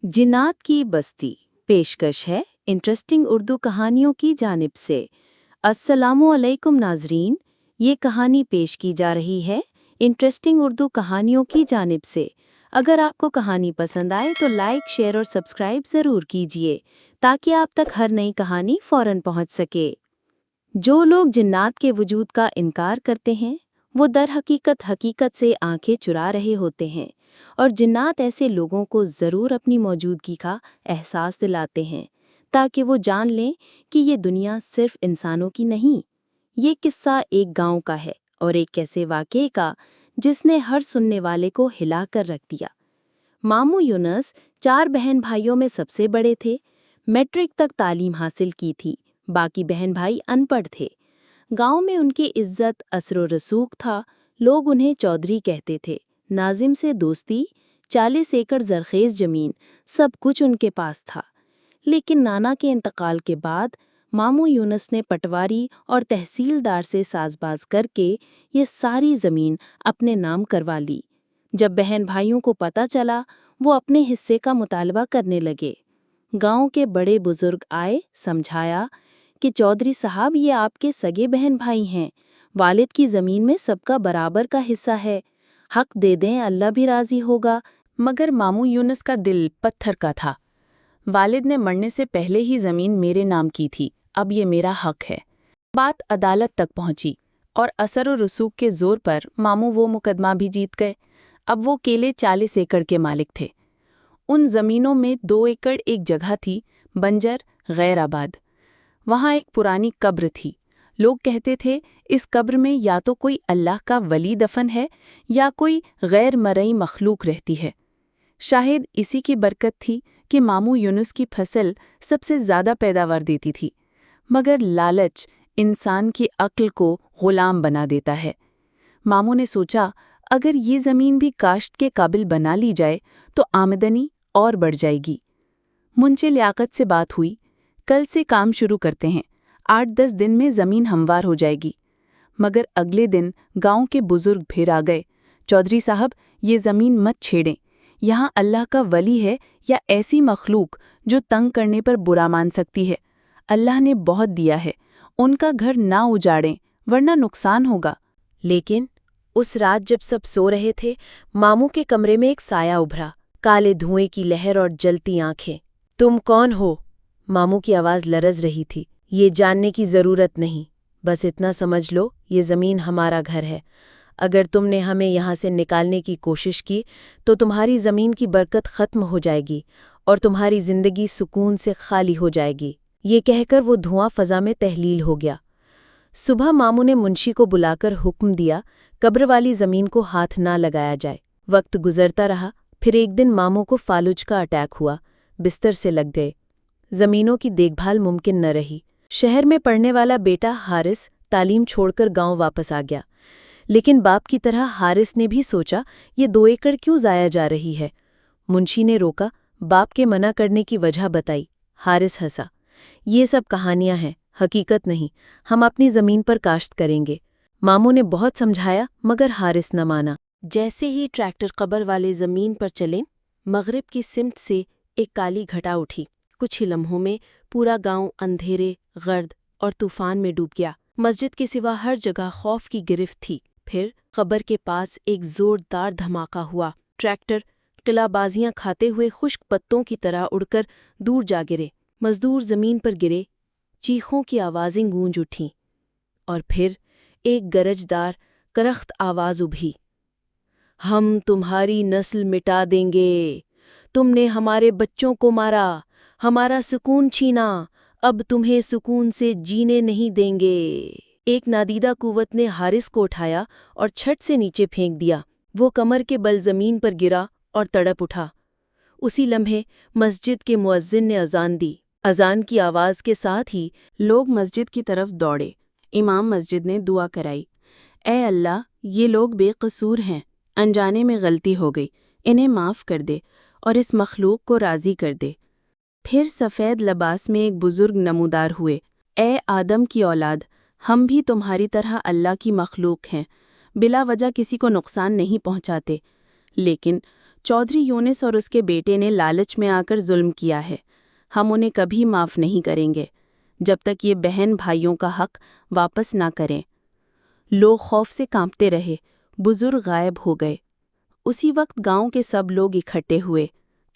जिन्नात की बस्ती पेशकश है इंटरेस्टिंग उर्दू कहानियों की जानिब से। अस्सलामु अलैकुम नाजरीन, ये कहानी पेश की जा रही है इंटरेस्टिंग उर्दू कहानियों की जानिब से। अगर आपको कहानी पसंद आए तो लाइक, शेयर और सब्सक्राइब ज़रूर कीजिए ताकि आप तक हर नई कहानी फ़ौरन पहुंच सके। जो लोग जिन्नात के वजूद का इनकार करते हैं वो दर हकीकत से आंखें चुरा रहे होते हैं, और जिन्नात ऐसे लोगों को ज़रूर अपनी मौजूदगी का एहसास दिलाते हैं ताकि वो जान लें कि ये दुनिया सिर्फ इंसानों की नहीं। ये किस्सा एक गांव का है और एक ऐसे वाक़ये का जिसने हर सुनने वाले को हिला कर रख दिया। मामू यूनुस 4 बहन भाइयों में सबसे बड़े थे। मैट्रिक तक तालीम हासिल की थी, बाकी बहन भाई अनपढ़ थे। गांव में उनकी इज्जत असर व रसूख था। लोग उन्हें चौधरी कहते थे। नाजिम से दोस्ती, 40 एकड़ ज़रखेज़ ज़मीन, सब कुछ उनके पास था। लेकिन नाना के इंतकाल के बाद मामू यूनुस ने पटवारी और तहसीलदार से साज़बाज करके ये सारी ज़मीन अपने नाम करवा ली। जब बहन भाइयों को पता चला, वो अपने हिस्से का मुतालबा करने लगे। गांव के बड़े बुजुर्ग आए, समझाया कि चौधरी साहब, ये आपके सगे बहन भाई हैं, वालिद की ज़मीन में सबका बराबर का हिस्सा है, हक दे दें, अल्लाह भी राज़ी होगा। मगर मामू यूनुस का दिल पत्थर का था। वालिद ने मरने से पहले ही ज़मीन मेरे नाम की थी, अब ये मेरा हक है। बात अदालत तक पहुंची और असर और रसूख के ज़ोर पर मामू वो मुकदमा भी जीत गए। अब वो केले 40 एकड़ के मालिक थे। उन ज़मीनों में 2 एकड़ एक जगह थी, बंजर, गैर आबाद। वहाँ एक पुरानी कब्र थी। लोग कहते थे इस कब्र में या तो कोई अल्लाह का वली दफन है या कोई गैर मरई मखलूक रहती है। शायद इसी की बरकत थी कि मामू यूनुस की फसल सबसे ज़्यादा पैदावार देती थी। मगर लालच इंसान की अक्ल को गुलाम बना देता है। मामू ने सोचा, अगर ये ज़मीन भी काश्त के काबिल बना ली जाए तो आमदनी और बढ़ जाएगी। मुंशी लियाकत से बात हुई, कल से काम शुरू करते हैं, 8-10 दिन में ज़मीन हमवार हो जाएगी। मगर अगले दिन गांव के बुजुर्ग फिर आ गए। चौधरी साहब, ये ज़मीन मत छेड़ें, यहाँ अल्लाह का वली है या ऐसी मखलूक जो तंग करने पर बुरा मान सकती है। अल्लाह ने बहुत दिया है, उनका घर ना उजाड़ें वरना नुकसान होगा। लेकिन उस रात जब सब सो रहे थे, मामू के कमरे में एक साया उभरा, काले धुएं की लहर और जलती आंखें। तुम कौन हो? मामू की आवाज़ लरज रही थी। ये जानने की ज़रूरत नहीं, बस इतना समझ लो, ये ज़मीन हमारा घर है। अगर तुमने हमें यहाँ से निकालने की कोशिश की तो तुम्हारी ज़मीन की बरकत ख़त्म हो जाएगी और तुम्हारी ज़िंदगी सुकून से खाली हो जाएगी। ये कहकर वो धुआं फ़ज़ा में तहलील हो गया। सुबह मामू ने मुंशी को बुलाकर हुक्म दिया, कब्र वाली ज़मीन को हाथ ना लगाया जाए। वक्त गुजरता रहा, फिर एक दिन मामू को फालुज का अटैक हुआ, बिस्तर से लग गए। ज़मीनों की देखभाल मुमकिन न रही। शहर में पढ़ने वाला बेटा हारिस तालीम छोड़कर गांव वापस आ गया। लेकिन बाप की तरह हारिस ने भी सोचा, ये 2 एकड़ क्यों ज़ाया जा रही है। मुंशी ने रोका, बाप के मना करने की वजह बताई। हारिस हंसा, ये सब कहानियां हैं, हकीकत नहीं, हम अपनी ज़मीन पर काश्त करेंगे। मामू ने बहुत समझाया मगर हारिस न माना। जैसे ही ट्रैक्टर कब्र वाले ज़मीन पर चले, मगरिब की सिमत से एक काली घटा उठी। कुछ ही लम्हों में पूरा गांव अंधेरे, गर्द और तूफान में डूब गया। मस्जिद के सिवा हर जगह खौफ की गिरफ्त थी। फिर कब्र के पास एक जोरदार धमाका हुआ। ट्रैक्टर किलाबाजियां खाते हुए खुश्क पत्तों की तरह उड़कर दूर जा गिरे। मजदूर ज़मीन पर गिरे, चीखों की आवाज़ें गूंज उठीं और फिर एक गरजदार करख्त आवाज़ उभी, हम तुम्हारी नस्ल मिटा देंगे, तुमने हमारे बच्चों को मारा, हमारा सुकून छीना, अब तुम्हें सुकून से जीने नहीं देंगे। एक नादीदा कुव्वत ने हारिस को उठाया और छत से नीचे फेंक दिया। वो कमर के बल ज़मीन पर गिरा और तड़प उठा। उसी लम्हे मस्जिद के मुअज्जिन ने अज़ान दी। अज़ान की आवाज़ के साथ ही लोग मस्जिद की तरफ दौड़े। इमाम मस्जिद ने दुआ कराई, ए अल्लाह, ये लोग बेकसूर हैं, अनजाने में गलती हो गई, इन्हें माफ़ कर दे और इस मखलूक को राज़ी कर दे। फिर सफ़ेद लिबास में एक बुज़ुर्ग नमूदार हुए, ए आदम की औलाद, हम भी तुम्हारी तरह अल्लाह की मखलूक हैं, बिला वजह किसी को नुकसान नहीं पहुँचाते, लेकिन चौधरी यूनिस और उसके बेटे ने लालच में आकर जुल्म किया है। हम उन्हें कभी माफ़ नहीं करेंगे जब तक ये बहन भाइयों का हक वापस ना करें। लोग खौफ से कांपते रहे, बुजुर्ग गायब हो गए। उसी वक्त गांव के सब लोग इकट्ठे हुए।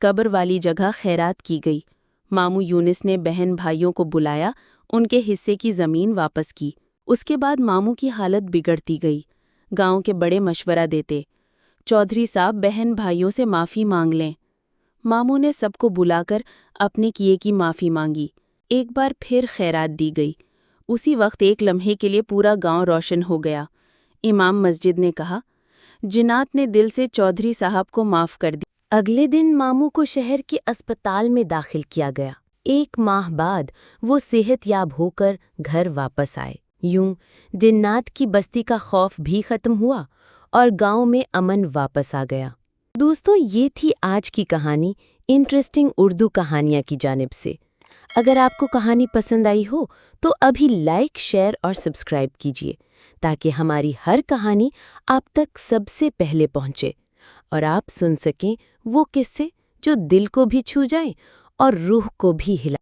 कब्र वाली जगह खैरात की गई। मामू यूनिस ने बहन भाइयों को बुलाया, उनके हिस्से की ज़मीन वापस की। उसके बाद मामू की हालत बिगड़ती गई। गांव के बड़े मशवरा देते, चौधरी साहब बहन भाइयों से माफ़ी मांग लें। मामू ने सबको बुलाकर अपने किए की माफ़ी मांगी। एक बार फिर खैरात दी गई। उसी वक्त एक लम्हे के लिए पूरा गांव रोशन हो गया। इमाम मस्जिद ने कहा, जिन्नात ने दिल से चौधरी साहब को माफ़ कर दिया। अगले दिन मामू को शहर के अस्पताल में दाखिल किया गया। 1 माह बाद वो सेहतयाब होकर घर वापस आए। यूं जिन्नात की बस्ती का खौफ भी खत्म हुआ और गांव में अमन वापस आ गया। दोस्तों, ये थी आज की कहानी इंटरेस्टिंग उर्दू कहानियाँ की जानिब से। अगर आपको कहानी पसंद आई हो तो अभी लाइक, शेयर और सब्सक्राइब कीजिए ताकि हमारी हर कहानी आप तक सबसे पहले पहुंचे और आप सुन सकें वो किस्से जो दिल को भी छू जाएं और रूह को भी हिला